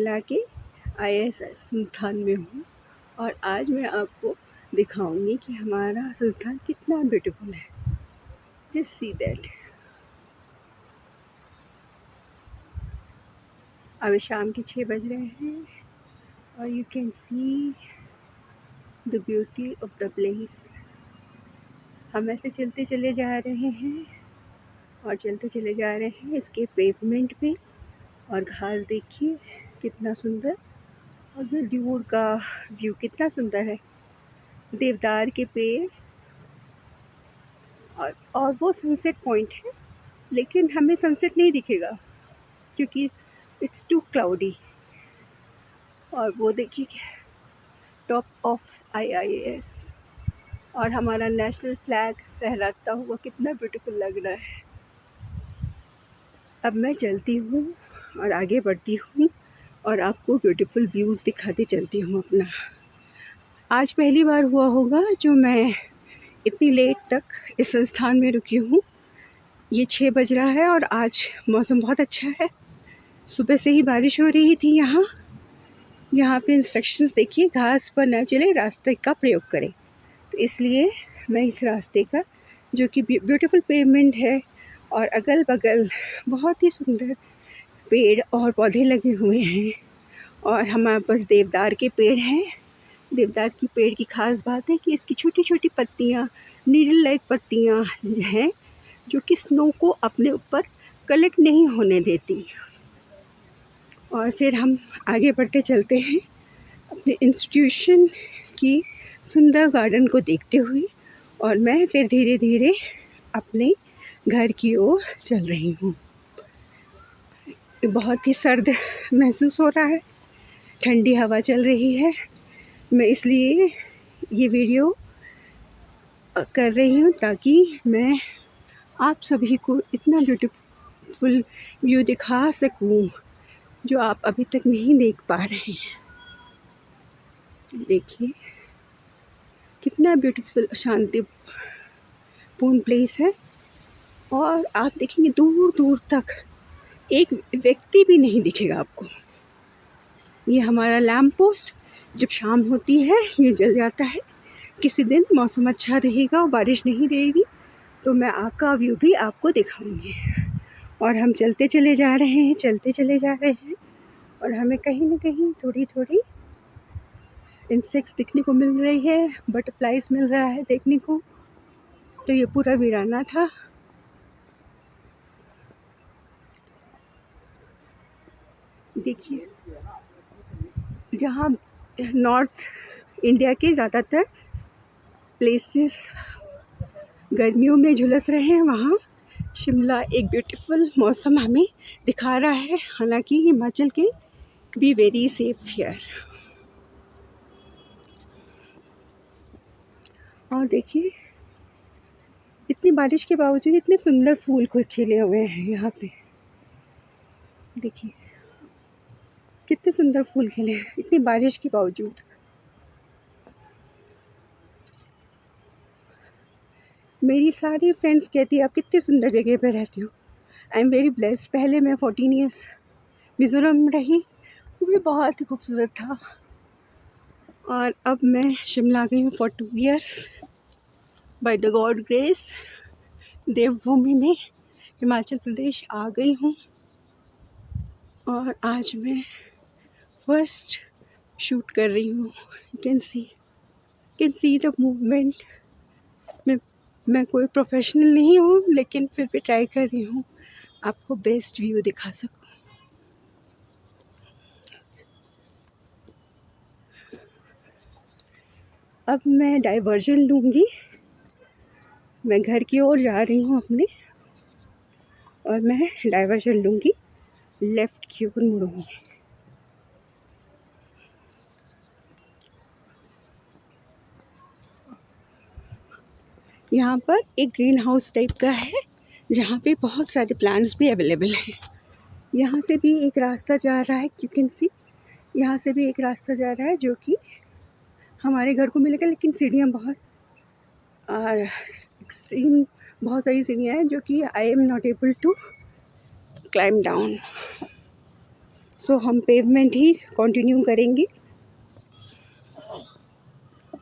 शिमला के IIS संस्थान में हूँ और आज मैं आपको दिखाऊंगी कि हमारा संस्थान कितना ब्यूटीफुल है। Just see that. अभी शाम के 6 बज रहे हैं और you can see the beauty of the place. हम ऐसे चलते चले जा रहे हैं और चलते चले जा रहे हैं इसके पेवमेंट पे, और घास देखिए कितना सुंदर, और ये दूर का व्यू कितना सुंदर है, देवदार के पेड़ और वो सनसेट पॉइंट है, लेकिन हमें सनसेट नहीं दिखेगा क्योंकि इट्स टू क्लाउडी। और वो देखिए टॉप ऑफ IIS और हमारा नेशनल फ्लैग फहराता हुआ कितना ब्यूटीफुल लग रहा है। अब मैं चलती हूँ और आगे बढ़ती हूँ और आपको ब्यूटीफुल व्यूज़ दिखाते चलती हूँ अपना। आज पहली बार हुआ होगा जो मैं इतनी लेट तक इस संस्थान में रुकी हूँ। ये 6 बज रहा है और आज मौसम बहुत अच्छा है। सुबह से ही बारिश हो रही थी। यहाँ पे इंस्ट्रक्शंस देखिए, घास पर न चले, रास्ते का प्रयोग करें। तो इसलिए मैं इस रास्ते का, जो कि ब्यूटीफुल पेवमेंट है और अगल बगल बहुत ही सुंदर पेड़ और पौधे लगे हुए हैं, और हमारे पास देवदार के पेड़ हैं। देवदार की पेड़ की खास बात है कि इसकी छोटी छोटी पत्तियाँ, नीडल लाइक पत्तियाँ हैं, जो कि स्नो को अपने ऊपर कलेक्ट नहीं होने देती। और फिर हम आगे बढ़ते चलते हैं अपने इंस्टीट्यूशन की सुंदर गार्डन को देखते हुए, और मैं फिर धीरे धीरे अपने घर की ओर चल रही हूँ। बहुत ही सर्द महसूस हो रहा है, ठंडी हवा चल रही है। मैं इसलिए ये वीडियो कर रही हूँ ताकि मैं आप सभी को इतना ब्यूटीफुल व्यू दिखा सकूँ जो आप अभी तक नहीं देख पा रहे हैं। देखिए कितना ब्यूटीफुल शांतिपूर्ण प्लेस है, और आप देखेंगे दूर दूर तक एक व्यक्ति भी नहीं दिखेगा आपको। ये हमारा लैम्प पोस्ट जब शाम होती है ये जल जाता है। किसी दिन मौसम अच्छा रहेगा और बारिश नहीं रहेगी तो मैं आपका व्यू भी आपको दिखाऊंगी। और हम चलते चले जा रहे हैं और हमें कहीं ना कहीं थोड़ी थोड़ी इंसेक्ट्स दिखने को मिल रही है, बटरफ्लाइज मिल रहा है देखने को। तो ये पूरा वीराना था। देखिए जहाँ नॉर्थ इंडिया के ज़्यादातर प्लेसेस गर्मियों में झुलस रहे हैं, वहाँ शिमला एक ब्यूटीफुल मौसम हमें दिखा रहा है। हालांकि हिमाचल के बी वेरी सेफ हियर। और देखिए इतनी बारिश के बावजूद इतने सुंदर फूल खिले हुए हैं यहाँ पे। देखिए कितने सुंदर फूल खिले हैं इतनी बारिश के बावजूद। मेरी सारी फ्रेंड्स कहती है आप कितनी सुंदर जगह पे रहती हो। I am very blessed. पहले मैं 14 ईयर्स मिज़ोरम में रही, वो भी बहुत ही खूबसूरत था। और अब मैं शिमला गई हूँ for 2 years by the god grace. देवभूमि में हिमाचल प्रदेश आ गई हूँ और आज मैं फर्स्ट शूट कर रही हूँ। You can see the movement. मैं कोई प्रोफेशनल नहीं हूँ, लेकिन फिर भी ट्राई कर रही हूँ आपको बेस्ट व्यू दिखा सकूँ। अब मैं डाइवर्जन लूँगी, मैं घर की ओर जा रही हूँ अपने, और मैं डाइवर्जन लूँगी, लेफ़्ट की ओर मुड़ूँगी। यहाँ पर एक ग्रीन हाउस टाइप का है जहाँ पे बहुत सारे प्लांट्स भी अवेलेबल हैं। यहाँ से भी एक रास्ता जा रहा है, यू कैन सी, यहाँ से भी एक रास्ता जा रहा है जो कि हमारे घर को मिलेगा, लेकिन सीढ़ियाँ बहुत एक्सट्रीम, बहुत सारी सीढ़ियाँ हैं जो कि I am not able to climb down. So हम पेवमेंट ही कंटिन्यू करेंगे।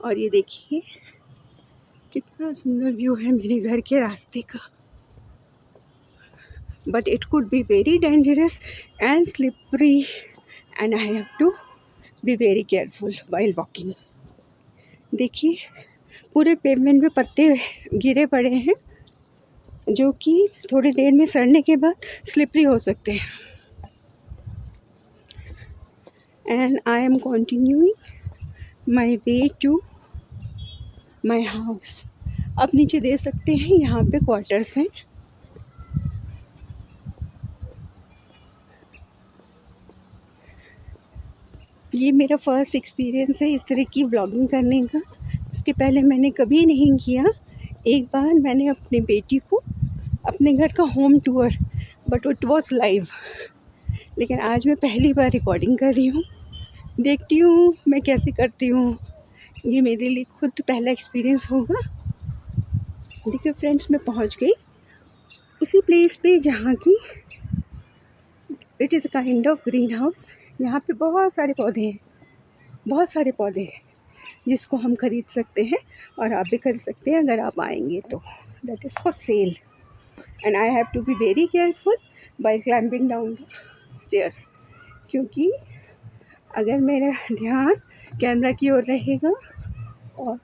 और ये देखिए कितना सुंदर व्यू है मेरे घर के रास्ते का। But it could be very dangerous and slippery and I have to be very careful while walking. देखिए पूरे पेवमेंट में पत्ते गिरे पड़े हैं जो कि थोड़ी देर में सड़ने के बाद स्लिपरी हो सकते हैं। And I am continuing my way to my house. आप नीचे दे सकते हैं, यहाँ पे क्वार्टर्स हैं। ये मेरा फर्स्ट एक्सपीरियंस है इस तरह की व्लॉगिंग करने का। इसके पहले मैंने कभी नहीं किया। एक बार मैंने अपनी बेटी को अपने घर का home tour, but it was live. लेकिन आज मैं पहली बार रिकॉर्डिंग कर रही हूँ, देखती हूँ मैं कैसे करती हूँ। ये मेरे लिए खुद पहला एक्सपीरियंस होगा। देखिए फ्रेंड्स, मैं पहुँच गई उसी प्लेस पे जहाँ की it is a kind of green house. यहाँ पे बहुत सारे पौधे हैं, बहुत सारे पौधे हैं जिसको हम खरीद सकते हैं और आप भी खरीद सकते हैं अगर आप आएंगे तो। That is for sale and I have to be very careful by climbing down the stairs, क्योंकि अगर मेरा ध्यान कैमरा की ओर रहेगा और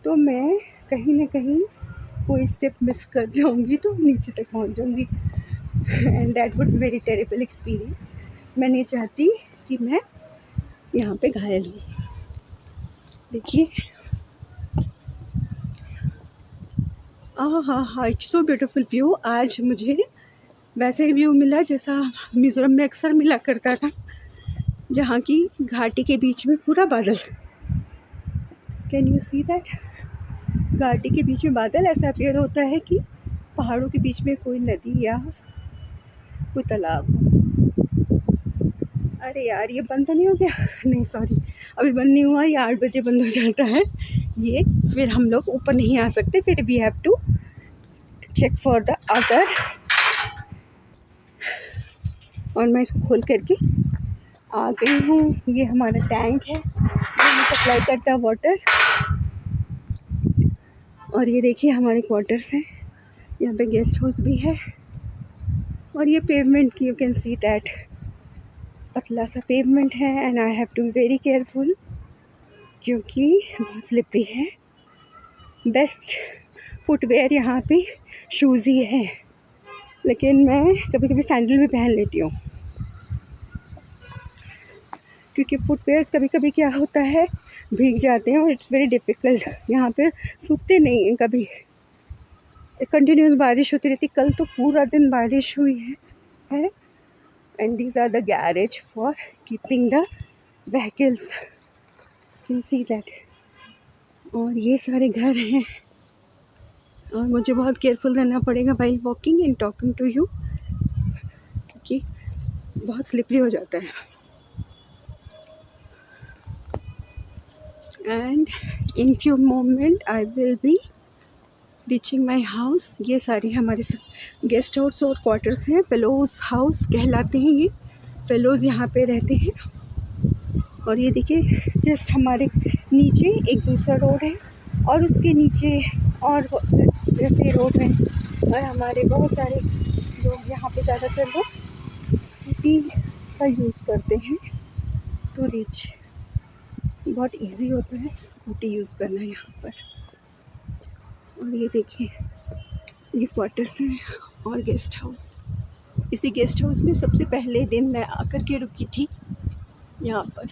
तो मैं कहीं ना कहीं कोई स्टेप मिस कर जाऊंगी तो नीचे तक पहुंच जाऊंगी and that would be very terrible experience. मैं नहीं चाहती कि मैं यहाँ पे घायल हूँ। देखिए हाँ, इट्स सो ब्यूटीफुल व्यू। आज मुझे वैसे ही व्यू मिला जैसा मिज़ोरम में अक्सर मिला करता था, जहाँ की घाटी के बीच में पूरा बादल। Can you see that? घाटी के बीच में बादल, ऐसा अपीयर होता है कि पहाड़ों के बीच में कोई नदी या कोई तालाब। अरे यार, ये बंद तो नहीं हो गया? नहीं सॉरी, अभी बंद नहीं हुआ। ये 8 बजे बंद हो जाता है ये। फिर हम लोग ऊपर नहीं आ सकते, फिर we have to check for the other. और मैं इसको खोल करके आ गई हूँ। ये हमारा टैंक है जो सप्लाई करता है वाटर। और ये देखिए हमारे क्वार्टर्स हैं, यहाँ पे गेस्ट हाउस भी है। और ये पेवमेंट की, यू कैन सी दैट पतला सा पेवमेंट है and I have to be very careful क्योंकि बहुत स्लिपरी है। बेस्ट फुटवेयर यहाँ पे शूज़ ही है, लेकिन मैं कभी कभी सैंडल भी पहन लेती हूँ क्योंकि फुटवेयर्स कभी कभी क्या होता है भीग जाते हैं और इट्स वेरी डिफ़िकल्ट। यहाँ पे सूखते नहीं हैं कभी, कंटिन्यूस बारिश होती रहती। कल तो पूरा दिन बारिश हुई है and these are the garage for keeping the vehicles, can see that. और ये सारे घर हैं और मुझे बहुत केयरफुल रहना पड़ेगा while walking and talking to you क्योंकि बहुत स्लिपरी हो जाता है। And in few moment I will be reaching my house. ये सारी हमारे गेस्ट हाउस और क्वार्टर्स हैं, फेलोज़ हाउस कहलाते हैं ये। फेलोज़ यहाँ पे रहते हैं। और ये देखिए जस्ट हमारे नीचे एक दूसरा रोड है और उसके नीचे और जैसे रोड है। और हमारे बहुत सारे लोग यहाँ पे ज़्यादातर लोग स्कूटी का यूज़ करते हैं टू रीच। बहुत इजी होता है स्कूटी यूज़ करना यहाँ पर। और ये देखिए ये क्वार्टर्स हैं और गेस्ट हाउस। इसी गेस्ट हाउस में सबसे पहले दिन मैं आकर के रुकी थी यहाँ पर।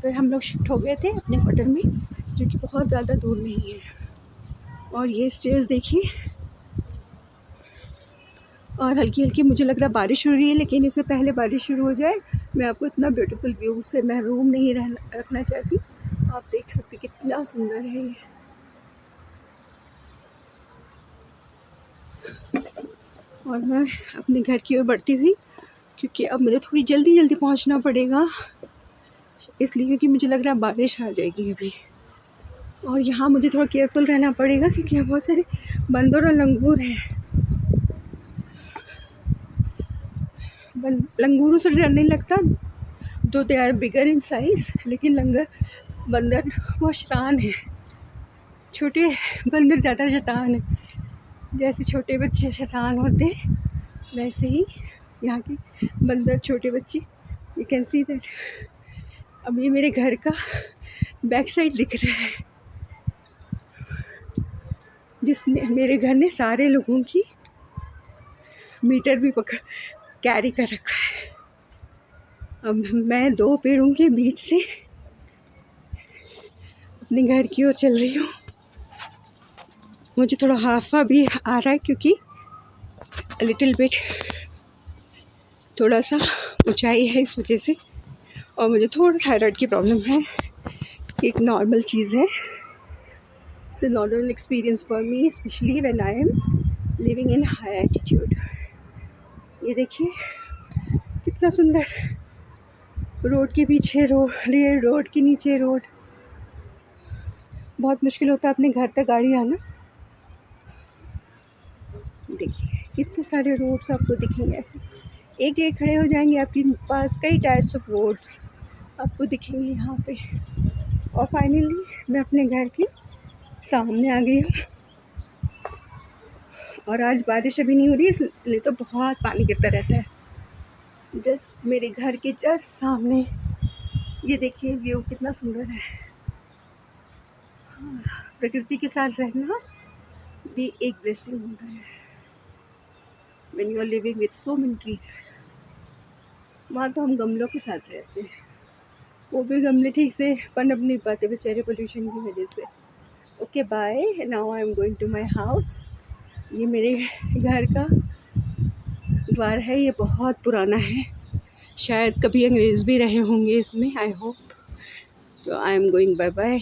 फिर हम लोग शिफ्ट हो गए थे अपने क्वार्टर में जो कि बहुत ज़्यादा दूर नहीं है। और ये स्टेयर्स देखिए, और हल्की हल्की मुझे लग रहा बारिश हो रही है, लेकिन इससे पहले बारिश शुरू हो जाए मैं आपको इतना ब्यूटीफुल व्यू से महरूम नहीं रखना चाहती। आप देख सकते कितना सुंदर है ये। और मैं अपने घर की ओर बढ़ती हुई क्योंकि अब मुझे थोड़ी जल्दी जल्दी पहुंचना पड़ेगा, इसलिए क्योंकि मुझे लग रहा है बारिश आ जाएगी अभी। और यहाँ मुझे थोड़ा केयरफुल रहना पड़ेगा क्योंकि यहाँ बहुत सारे बंदर और लंगूर हैं। लंगूरों से डर नहीं लगता, दो they are bigger in size, लेकिन बंदर बहुत शैतान है। छोटे बंदर ज़्यादा शैतान है। जैसे छोटे बच्चे शैतान होते वैसे ही यहाँ के बंदर छोटे बच्चे। You can see that. अब ये मेरे घर का बैक साइड दिख रहा है, जिसने मेरे घर ने सारे लोगों की मीटर भी कैरी कर रखा है। अब मैं दो पेड़ों के बीच से अपने घर की ओर चल रही हूँ। मुझे थोड़ा हाफा भी आ रहा है क्योंकि लिटिल बिट थोड़ा सा ऊंचाई है इस वजह से, और मुझे थोड़ा थायराइड की प्रॉब्लम है। एक नॉर्मल चीज़ है, it's a normal experience for me, specially when I am living in high altitude. ये देखिए कितना सुंदर, रोड के पीछे रोड, रेल रोड के नीचे रोड। बहुत मुश्किल होता है अपने घर तक गाड़ी आना। देखिए कितने सारे रोड्स आपको दिखेंगे, ऐसे एक जगह खड़े हो जाएंगे आपके पास कई टाइप्स ऑफ रोड्स आपको दिखेंगे यहाँ पे। और फाइनली मैं अपने घर के सामने आ गई हूँ, और आज बारिश अभी नहीं हो रही है, इसलिए तो बहुत पानी गिरता रहता है। जस्ट मेरे घर के जस्ट सामने ये देखिए व्यू कितना सुंदर है। प्रकृति के साथ रहना भी एक ब्लेसिंग होता है when you are living with so many trees. वहाँ तो हम गमलों के साथ रहते हैं, वो भी गमले ठीक से पनप नहीं पाते बेचारे पोल्यूशन की वजह से। Okay bye, now I am going to my house. ये मेरे घर का द्वार है, ये बहुत पुराना है, शायद कभी अंग्रेज़ भी रहे होंगे इसमें, आई होप। तो I am going bye bye.